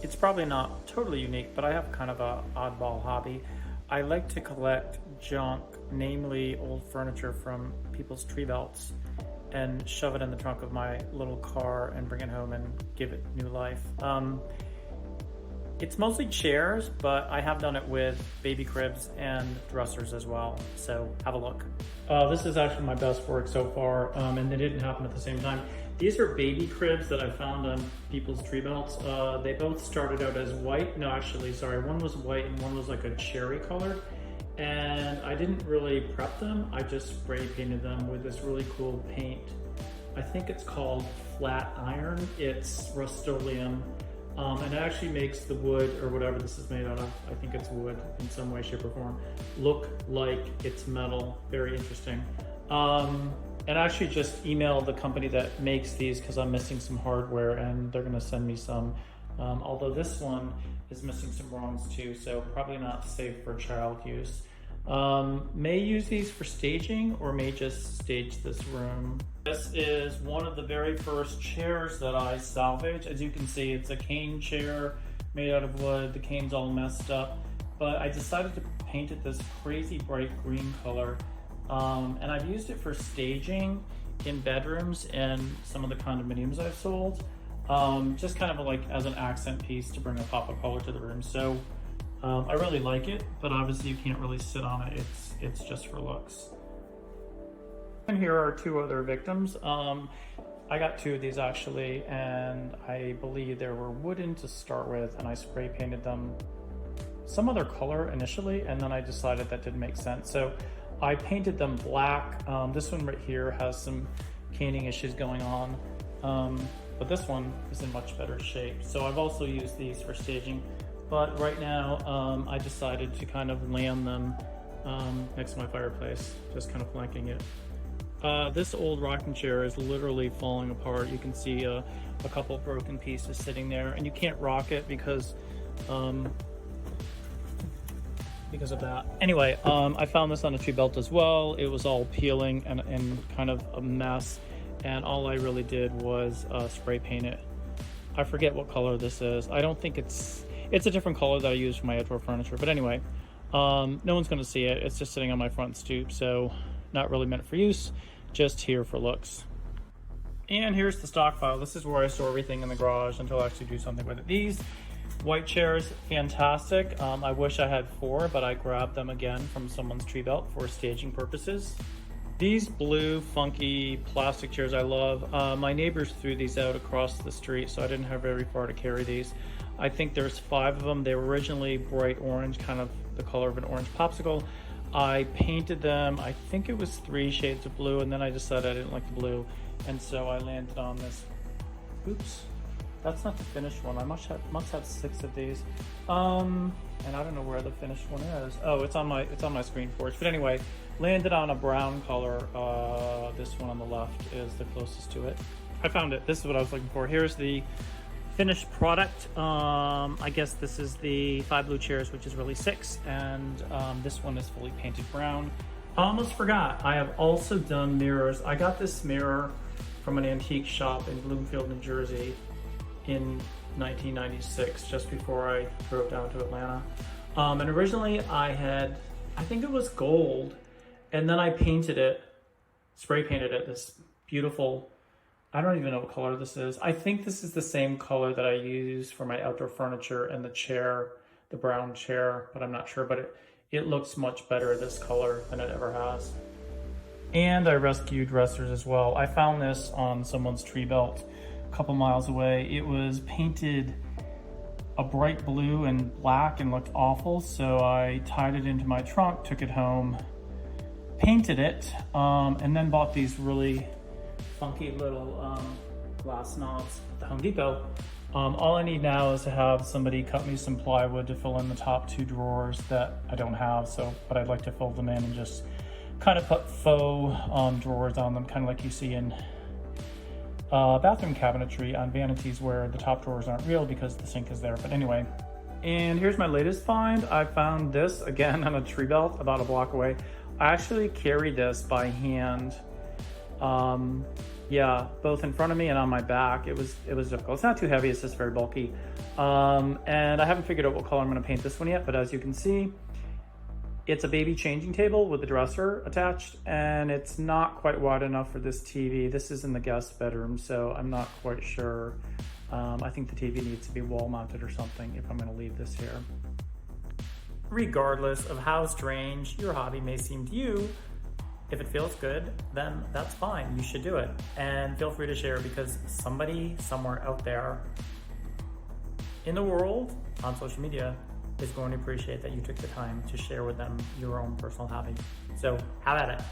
It's probably not totally unique, but I have kind of a oddball hobby. I like to collect junk, namely old furniture from people's tree belts, and shove it in the trunk of my little car and bring it home and give it new life. It's mostly chairs, but I have done it with baby cribs and dressers as well. So have a look. This is actually my best work so far, and they didn't happen at the same time. These are baby cribs that I found on people's tree belts. They both started out as white. No, actually, sorry. One was white and one was like a cherry color. And I didn't really prep them. I just spray painted them with this really cool paint. I think it's called flat iron. It's Rust-Oleum. And it actually makes the wood, or whatever this is made out of, I think it's wood in some way, shape, or form, look like it's metal. Very interesting. And I actually just emailed the company that makes these because I'm missing some hardware and they're gonna send me some. Although this one is missing some rungs too, so probably not safe for child use. May use these for staging or may just stage this room. This is one of the very first chairs that I salvaged. As you can see, it's a cane chair made out of wood. The cane's all messed up, but I decided to paint it this crazy bright green color. And I've used it for staging in bedrooms and some of the condominiums I've sold. Just kind of like as an accent piece to bring a pop of color to the room. So I really like it, but obviously you can't really sit on it. It's just for looks. And here are two other victims. I got two of these actually, and I believe they were wooden to start with, and I spray painted them some other color initially, and then I decided that didn't make sense. So I painted them black. This one right here has some caning issues going on, but this one is in much better shape. So I've also used these for staging, but right now I decided to kind of land them next to my fireplace, just kind of flanking it. This old rocking chair is literally falling apart. You can see a couple broken pieces sitting there, and you can't rock it because of that. Anyway, I found this on a tree belt as well. It was all peeling and kind of a mess, and all I really did was spray paint it. I forget what color this is. I don't think it's a different color that I use for my outdoor furniture, but anyway, no one's gonna see it. It's just sitting on my front stoop, so not really meant for use, just here for looks. And here's the stockpile. This is where I store everything in the garage until I actually do something with it. These white chairs, fantastic. I wish I had 4, but I grabbed them again from someone's tree belt for staging purposes. These blue funky plastic chairs I love. My neighbors threw these out across the street, so I didn't have very far to carry these. I think there's 5 of them. They were originally bright orange, kind of the color of an orange popsicle. I painted them, I think it was 3 shades of blue, and then I decided I didn't like the blue, and so I landed on this. Oops, that's not the finished one. I must have 6 of these, and I don't know where the finished one is. Oh, it's on my screen porch. But anyway, landed on a brown color. This one on the left is the closest to it. I found it. This is what I was looking for. Here's the finished product. I guess this is the 5 blue chairs, which is really 6, and this one is fully painted brown. I almost forgot, I have also done mirrors. I got this mirror from an antique shop in Bloomfield, New Jersey in 1996, just before I drove down to Atlanta. And originally I think it was gold, and then I painted it, spray painted it this beautiful, I don't even know what color this is. I think this is the same color that I use for my outdoor furniture and the chair, the brown chair, but I'm not sure, but it looks much better this color than it ever has. And I rescued dressers as well. I found this on someone's tree belt a couple miles away. It was painted a bright blue and black and looked awful, so I tied it into my trunk, took it home, painted it, and then bought these really funky little glass knobs at the Home Depot. All I need now is to have somebody cut me some plywood to fill in the top 2 drawers that I don't have, but I'd like to fill them in and just kind of put faux drawers on them, kind of like you see in bathroom cabinetry on vanities where the top drawers aren't real because the sink is there. But anyway, and here's my latest find. I found this again on a tree belt about a block away. I actually carried this by hand Yeah, both in front of me and on my back. It was difficult. It's not too heavy, it's just very bulky. And I haven't figured out what color I'm gonna paint this one yet, but as you can see, it's a baby changing table with a dresser attached, and it's not quite wide enough for this TV. This is in the guest bedroom, so I'm not quite sure. I think the TV needs to be wall mounted or something if I'm gonna leave this here. Regardless of how strange your hobby may seem to you, if it feels good, then that's fine. You should do it. And feel free to share, because somebody somewhere out there in the world on social media is going to appreciate that you took the time to share with them your own personal hobby. So have at it.